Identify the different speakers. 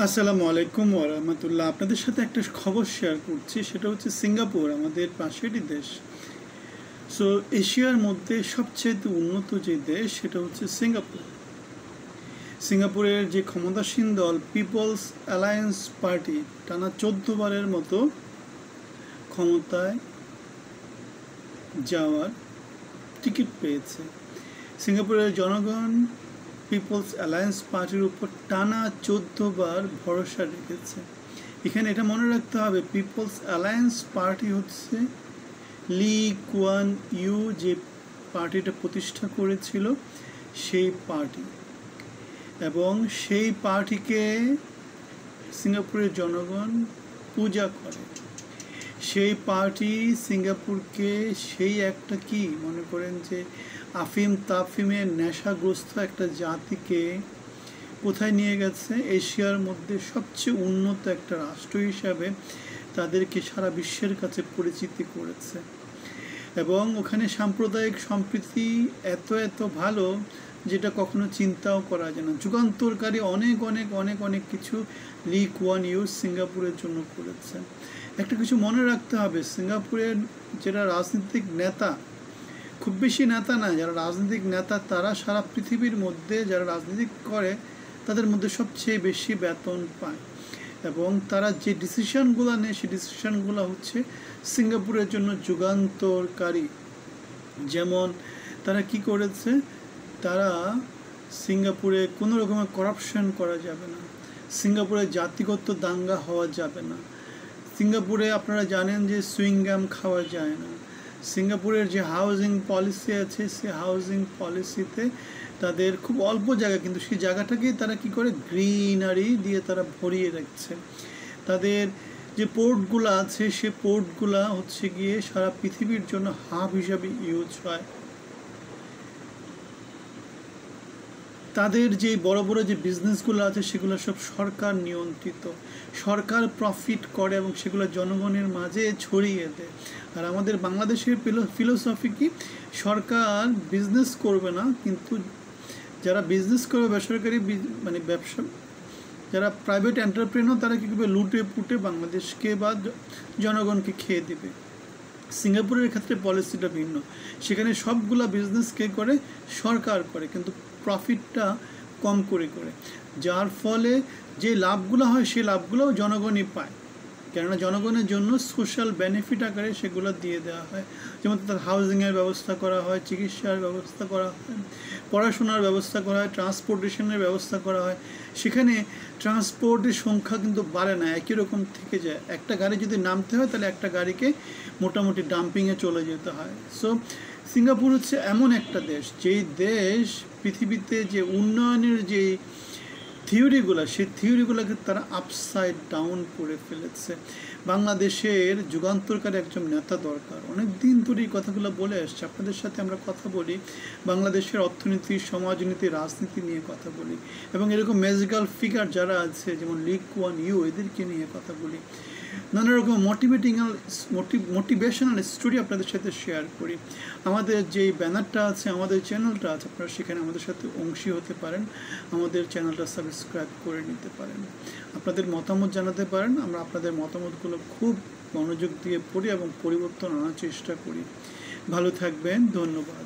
Speaker 1: আসসালামু আলাইকুম ওয়া রাহমাতুল্লাহ। আপনাদের সাথে একটা খবর শেয়ার করছি, সেটা হচ্ছে সিঙ্গাপুর, আমাদের পাশেরই দেশ। সো এশিয়ার মধ্যে সবচেয়ে উন্নত যে দেশ সেটা হচ্ছে সিঙ্গাপুর। সিঙ্গাপুরের যে ক্ষমতাসীন দল পিপলস অ্যালায়েন্স পার্টি টানা 14 বারের মতো ক্ষমতায় যাওয়ার টিকিট পেয়েছে। সিঙ্গাপুরের জনগণ পিপলস অ্যালায়েন্স পার্টির উপর টানা 14 বার ভরসা রেখেছে। এখানে এটা মনে রাখতে হবে, পিপলস অ্যালায়েন্স পার্টি হচ্ছে লি কুয়ান ইউ যে পার্টিটা প্রতিষ্ঠা করেছিল সেই পার্টি, এবং সেই পার্টিকে সিঙ্গাপুরের জনগণ পূজা করে। সেই পার্টি সিঙ্গাপুরকে সেই একটা কি মনে করেন যে আফিম তাফিমের নেশাগ্রস্ত একটা জাতিকে কোথায় নিয়ে গেছে, এশিয়ার মধ্যে সবচেয়ে উন্নত একটা রাষ্ট্র হিসাবে তাদেরকে সারা বিশ্বের কাছে পরিচিতি করেছে। এবং ওখানে সাম্প্রদায়িক সম্প্রীতি এত ভালো যেটা কখনো চিন্তাও করা যায় না। যুগান্তরকারী অনেক অনেক অনেক অনেক কিছু লি কুয়ান ইউ সিঙ্গাপুরের জন্য করেছে। একটা কিছু মনে রাখতে হবে, সিঙ্গাপুরের যারা রাজনৈতিক নেতা, খুব বেশি নেতা না, যারা রাজনৈতিক নেতা তারা সারা পৃথিবীর মধ্যে যারা রাজনীতি করে তাদের মধ্যে সবচেয়ে বেশি বেতন পায়, এবং তারা যে ডিসিশনগুলো নেয় সেই ডিসিশনগুলো হচ্ছে সিঙ্গাপুরের জন্য যুগান্তরকারী। যেমন তারা কি করেছে, তারা সিঙ্গাপুরে কোনো রকমের করাপশন করা যাবে না, সিঙ্গাপুরে জাতিগত দাঙ্গা হওয়া যাবে না, সিঙ্গাপুরে আপনারা জানেন যে সুইংগাম খাওয়া যায় না, সিঙ্গাপুরের যে হাউজিং পলিসি আছে সেই হাউজিং পলিসিতে তাদের খুব অল্প জায়গা, কিন্তু সেই জায়গাটাকেই তারা কি করে গ্রিনারি দিয়ে তারা ভরিয়ে রাখছে। তাদের যে পোর্টগুলো আছে সে পোর্টগুলো হচ্ছে গিয়ে সারা পৃথিবীর জন্য হাব হিসাবে ইউজ হয়। তাদের যে বড় বড় যে বিজনেসগুলো আছে সেগুলো সব সরকার নিয়ন্ত্রিত, সরকার প্রফিট করে এবং সেগুলো জনগণের মাঝে ছড়িয়ে দেয়। আর আমাদের বাংলাদেশের ফিলোসফি কি, সরকার বিজনেস করবে না, কিন্তু যারা বিজনেস করবে বেসরকারি মানে ব্যবসা, যারা প্রাইভেট এন্টারপ্রেনার তারা কী করবে, লুটে পুটে বাংলাদেশকে বা জনগণকে খেয়ে দেবে। সিঙ্গাপুরের ক্ষেত্রে পলিসিটা ভিন্ন, সেখানে সবগুলা বিজনেস কে করে, সরকার করে, কিন্তু প্রফিটটা কম করে, যার ফলে যে লাভগুলো হয় সেই লাভগুলোও জনগণই পায়, কেননা জনগণের জন্য সোশ্যাল বেনিফিট আকারে সেগুলো দিয়ে দেওয়া হয়। যেমন তার হাউজিংয়ের ব্যবস্থা করা হয়, চিকিৎসার ব্যবস্থা করা হয়, পড়াশোনার ব্যবস্থা করা হয়, ট্রান্সপোর্টেশনের ব্যবস্থা করা হয়। সেখানে ট্রান্সপোর্টের সংখ্যা কিন্তু বাড়ে না, একই রকম থেকে যায়। একটা গাড়ি যদি নামতে হয় তাহলে একটা গাড়িকে মোটামুটি ডাম্পিংয়ে চলে যেতে হয়। সো সিঙ্গাপুর হচ্ছে এমন একটা দেশ, যেই দেশ পৃথিবীতে যে উন্নয়নের যে থিওরিগুলো, সেই থিওরিগুলোকে তারা আপসাইড ডাউন করে ফেলেছে। বাংলাদেশের যুগান্তরকারী একজন নেতা দরকার। অনেক দিন ধরে এই কথাগুলো বলে আসছে, আপনাদের সাথে আমরা কথা বলি, বাংলাদেশের অর্থনীতি, সমাজনীতি, রাজনীতি নিয়ে কথা বলি, এবং এরকম ম্যাজিক্যাল ফিগার যারা আছে যেমন লি কুয়ান ইউ এদেরকে নিয়ে কথা বলি, নানা রকম মোটিভেশনাল স্টোরি আপনাদের সাথে শেয়ার করি। আমাদের যেই ব্যানারটা আছে, আমাদের চ্যানেলটা আছে, আপনারা সেখানে আমাদের সাথে অংশী হতে পারেন, আমাদের চ্যানেলটা সাবস্ক্রাইব করে নিতে পারেন, আপনাদের মতামত জানাতে পারেন। আমরা আপনাদের মতামতগুলো খুব মনোযোগ দিয়ে পড়ি এবং পরিবর্তন আনার চেষ্টা করি। ভালো থাকবেন, ধন্যবাদ।